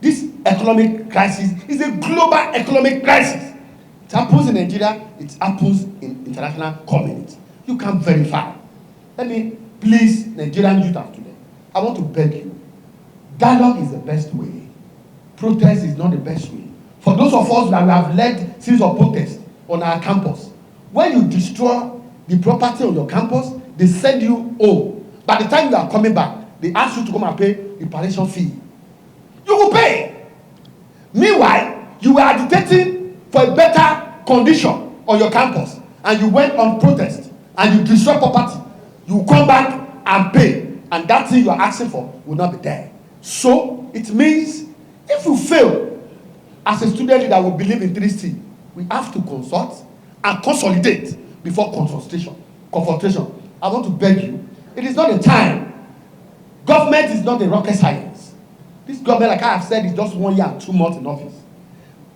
This economic crisis is a global economic crisis. It happens in Nigeria, it happens in international community. You can verify. Let me please Nigerian youth of today. I want to beg you. Dialogue is the best way. Protest is not the best way. For those of us that have led series of protests on our campus, when you destroy the property on your campus, they send you home. By the time you are coming back, they ask you to come and pay the reparation fee. You will pay. Meanwhile, you were agitating for a better condition on your campus, and you went on protest, and you destroy property. You will come back and pay, and that thing you are asking for will not be there. So, it means if you fail as a student leader will believe in 3C, we have to consult and consolidate before confrontation. I want to beg you, it is not a time. Government is not a rocket science. This government, like I have said, is just 1 year and 2 months in office.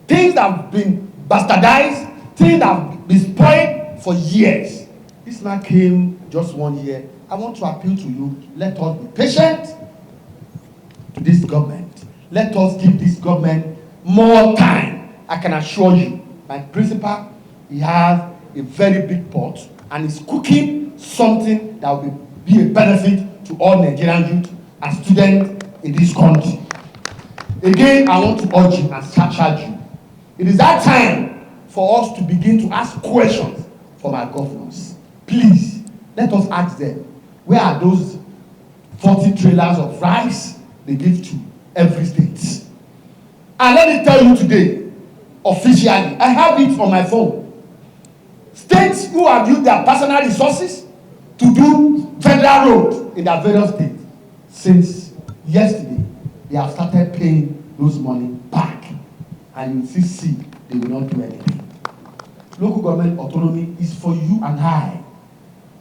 Things that have been bastardized, things that have been spoiled for years. This man came just 1 year. I want to appeal to you, let us be patient to this government. Let us give this government more time. I can assure you, my principal, he has a very big pot and is cooking something that will be a benefit to all Nigerian youth and students in this country. Again, I want to urge you and charge you. It is that time for us to begin to ask questions from our governors. Please, let us ask them, where are those 40 trailers of rice they give to every state? And let me tell you today, officially, I have it on my phone. States who have used their personal resources to do federal roads in their various states, since yesterday, they have started paying those money back. And you see, they will not do anything. Local government autonomy is for you and I.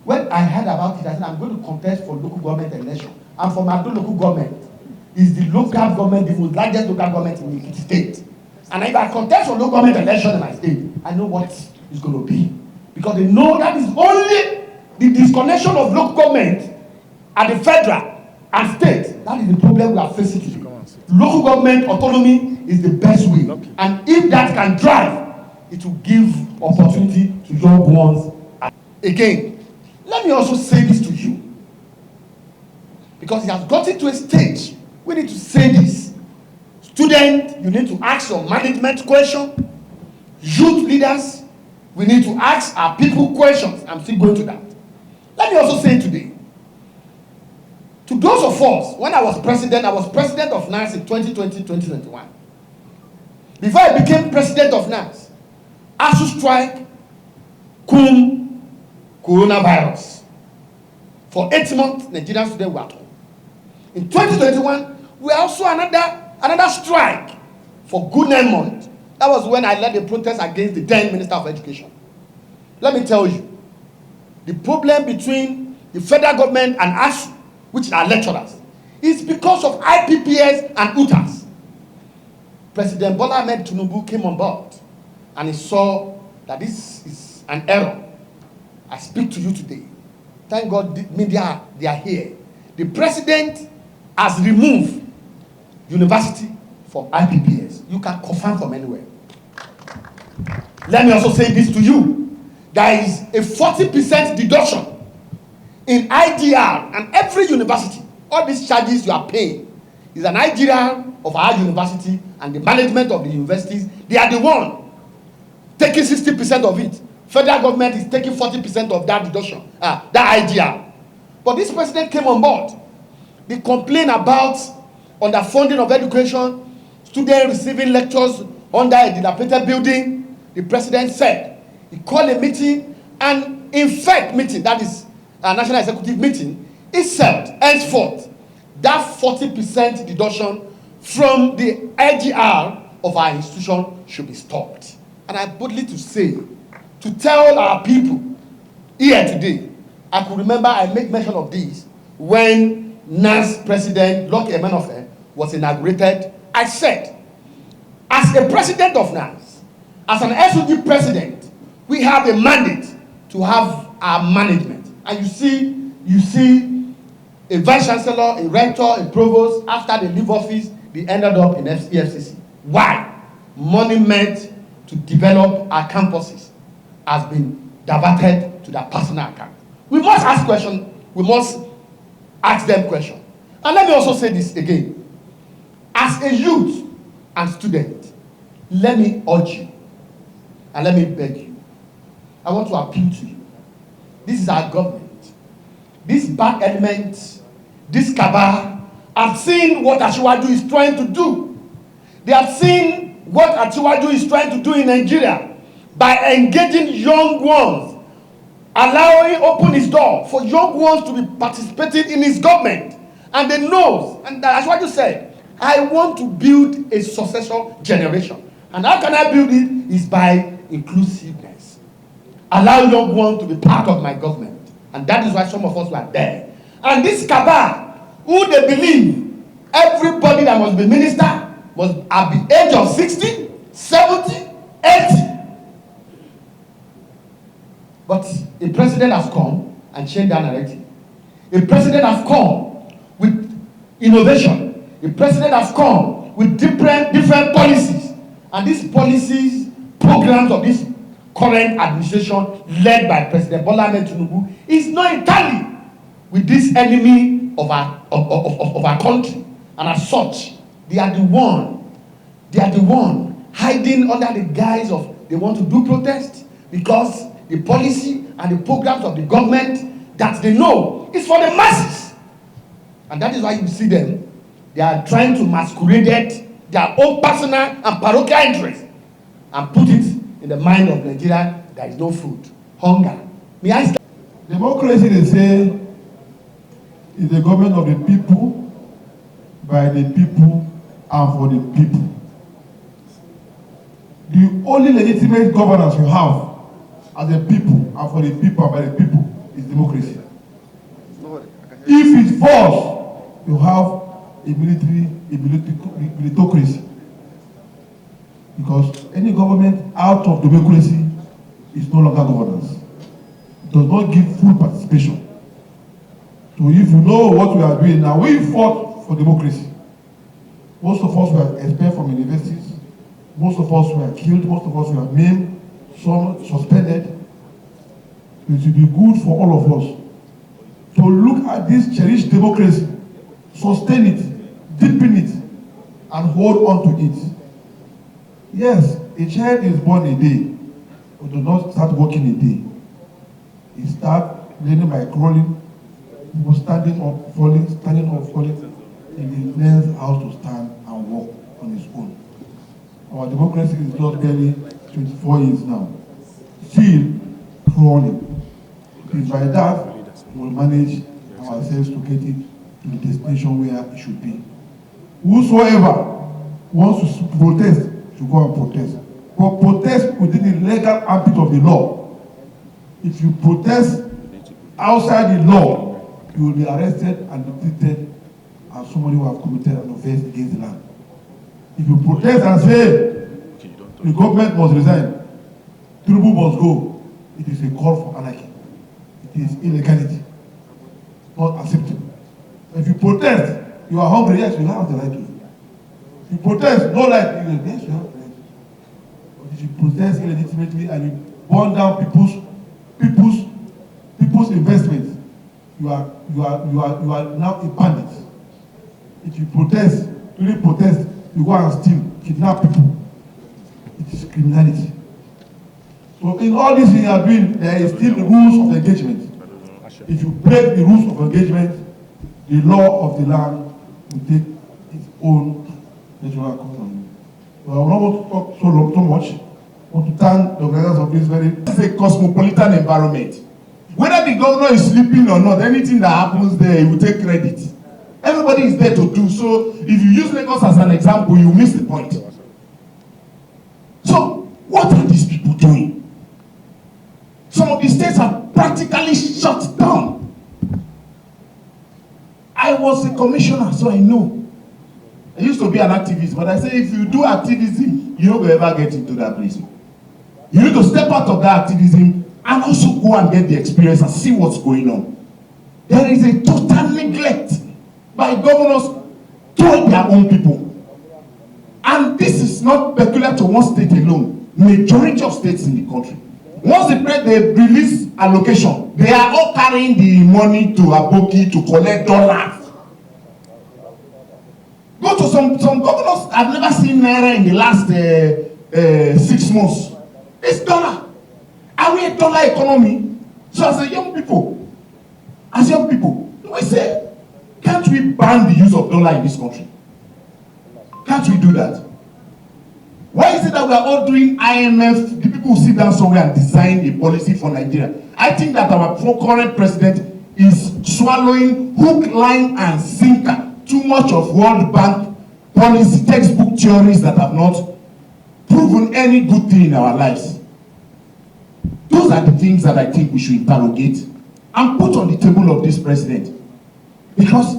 When I heard about it, I said, I'm going to contest for local government election. And for my local government, is the local government, the most largest local government in the state. And if I contest for local government election in my state, I know what it's going to be. Because they know that is only the disconnection of local government at the federal and state. That is the problem we are facing today. Local government autonomy is the best way. And if that can drive, it will give opportunity to young ones. Again, let me also say this to you. Because it has gotten to a stage, we need to say this. Student, you need to ask your management question. Youth leaders, we need to ask our people questions. I'm still going to that. Let me also say today, to those of us, when I was president of NAS in 2020-2021. Before I became president of NAS, ASU strike, coronavirus. For 8 months, Nigerian students were at home. In 2021, we also another strike for good 9 months. That was when I led the protest against the then Minister of Education. Let me tell you, the problem between the federal government and ASU, which are lecturers, is because of IPPS and UTAS. President Bola Ahmed Tinubu came on board and he saw that this is an error. I speak to you today. Thank God the media, they are here. The president has removed university from IPPS. You can confirm from anywhere. Let me also say this to you. There is a 40% deduction in IDR, and every university, all these charges you are paying is an IDR of our university, and the management of the universities, they are the one taking 60% of it. Federal government is taking 40% of that deduction, that IDR. But this president came on board. They complain about underfunding of education, students receiving lectures under a dilapidated building. The president said he called a meeting, and in fact meeting, that is a national executive meeting, itself, henceforth, that 40% deduction from the IGR of our institution should be stopped. And I boldly to say, to tell our people here today, I could remember I make mention of this when NAS President Lucky Emenofe was inaugurated. I said, as a president of NAS, as an SOG president, we have a mandate to have our management. And you see a vice chancellor, a rector, a provost, after they leave office, they ended up in EFCC. Why? Money meant to develop our campuses has been diverted to their personal account. We must ask questions. We must ask them questions. And let me also say this again. As a youth and student, let me urge you and let me beg you. I want to appeal to you. This is our government. This bad element, this cabal, have seen what Asiwaju is trying to do. They have seen what Asiwaju is trying to do in Nigeria by engaging young ones, allowing open his door for young ones to be participating in his government. And they know, and as what you said, I want to build a successor generation. And how can I build it? Is by inclusiveness. Allow young ones to be part of my government. And that is why some of us were there. And this cabal, who they believe everybody that must be minister must at the age of 60, 70, 80. But a president has come and changed that narrative. A president has come with innovation. A president has come with different policies. And these policies, programs of this current administration led by President Tinubu is not entirely with this enemy of our country. And as such, they are the one hiding under the guise of they want to do protest because the policy and the programs of the government that they know is for the masses. And that is why you see them, they are trying to masquerade their own personal and parochial interests and put it in the mind of Nigeria. There is no food, hunger. May I start? Democracy, they say, is the government of the people, by the people, and for the people. The only legitimate governance you have as a people, and for the people, and by the people, is democracy. If it falls, you have a militocracy. Because any government out of democracy is no longer governance. It does not give full participation. So if you know what we are doing now, we fought for democracy. Most of us were expelled from universities. Most of us were killed. Most of us were maimed. Some suspended. It will be good for all of us to look at this cherished democracy, sustain it, deepen it, and hold on to it. Yes, a child is born a day, but does not start walking a day. He starts learning by crawling, standing up, falling, standing up, falling, and he learns how to stand and walk on his own. Our democracy is just barely 24 years now, still crawling. It is by that we will manage ourselves to get it to the destination where it should be. Whosoever wants to protest should go and protest. But protest within the legal ambit of the law. If you protest outside the law, you will be arrested and be treated as somebody who has committed an offense against the land. If you protest and say the government must resign, Tinubu must go, it is a call for anarchy. It is illegality, not acceptable. If you protest, you are hungry, yes, you have the right to. If you protest, no right, yes, you have the right. But if you protest illegitimately and you burn down people's investments, you are now a bandit. If you protest, really protest, you go and steal, kidnap people. It is criminality. So in all this thing you are doing, there is still the rules of engagement. If you break the rules of engagement, the law of the land will take its own natural course on you. So I will not want to talk so much. I want to thank the organizers of this it's a cosmopolitan environment. Whether the governor is sleeping or not, anything that happens there, he will take credit. Everybody is there to do. So if you use Lagos as an example, you miss the point. So what are these people doing? Some of the states are practically shut down. I was a commissioner, so I know. I used to be an activist, but I say if you do activism, you don't ever get into that place. You need to step out of that activism and also go and get the experience and see what's going on. There is a total neglect by governors toward their own people. This is not peculiar to one state alone. Majority of states in the country. Once they release allocation, they are all carrying the money to Aboki to collect dollars. Go to some governors. I've never seen naira in the last 6 months. It's dollar. Are we a dollar economy? So as young people, we say, can't we ban the use of dollar in this country? Can't we do that? Why is it that we are all doing IMF? The people who sit down somewhere and design a policy for Nigeria. I think that our current president is swallowing hook, line, and sinker too much of World Bank policy textbook theories that have not proven any good thing in our lives. Those are the things that I think we should interrogate and put on the table of this president, because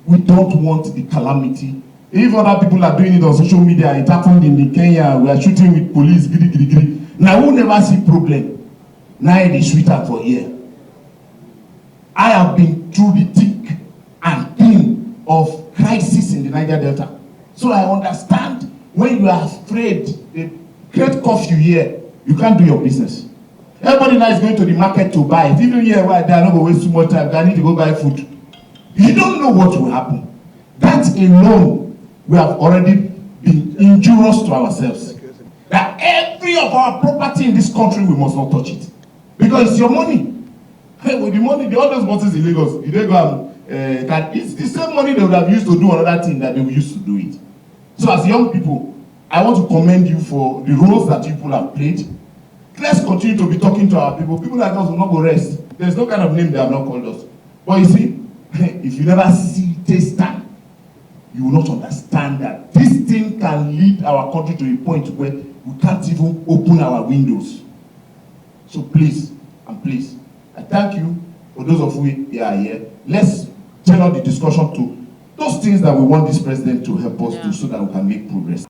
we don't want the calamity. If other people are doing it on social media, it happened in Kenya, we are shooting with police, giri, giri, giri. Now we never see problem. Now it is sweeter for here. I have been through the thick and thin of crisis in the Niger Delta. So I understand when you are afraid, the great curfew here, you can't do your business. Everybody now is going to the market to buy. If even here where they are not going to waste too much time, they need to go buy food. You don't know what will happen. That alone, we have already been injurious to ourselves. That every of our property in this country, we must not touch it. Because it's your money. Hey, with the money, all those bosses in Lagos, if they go and it's the same money they would have used to do another thing that they used to do it. So as young people, I want to commend you for the roles that you people have played. Let's continue to be talking to our people. People like us will not go rest. There's no kind of name they have not called us. But you see, if you never see taste time, you will not understand that this thing can lead our country to a point where we can't even open our windows. So please, and please, I thank you for those of you who are here. Let's channel the discussion to those things that we want this president to help us do so that we can make progress.